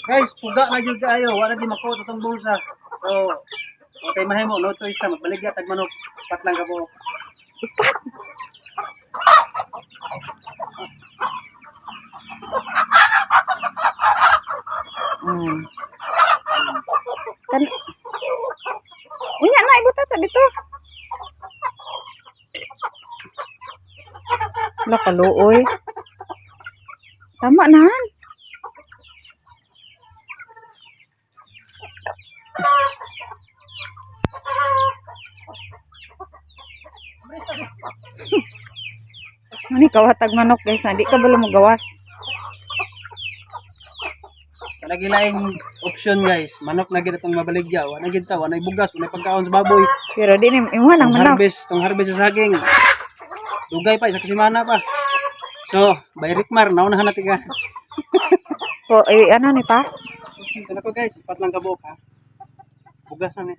Guys, puga na jud kayo, wala di mako sa tong bulsa. So, okay mahimo no choice ta magbaligya tag manok, pat lang ka po. Hmm. Kan unya na ibutan sa dito. Nakaluoy. Tama nahan. Ano kawatag manok guys, hindi ka bala mo gawas. Kalagi laing option guys, manok na gid atong mabaligya, wala gid ta, wala bugas, wala pagkaon sa baboy. Pero di ni imuhan ang manok. Tong harvest sa saging. Dugay pa isa ka semana pa. So, by Rickmar, naunahan natin ka. So, ano ni pa? Ito ko guys, pat lang ka buka. Bugas na ni.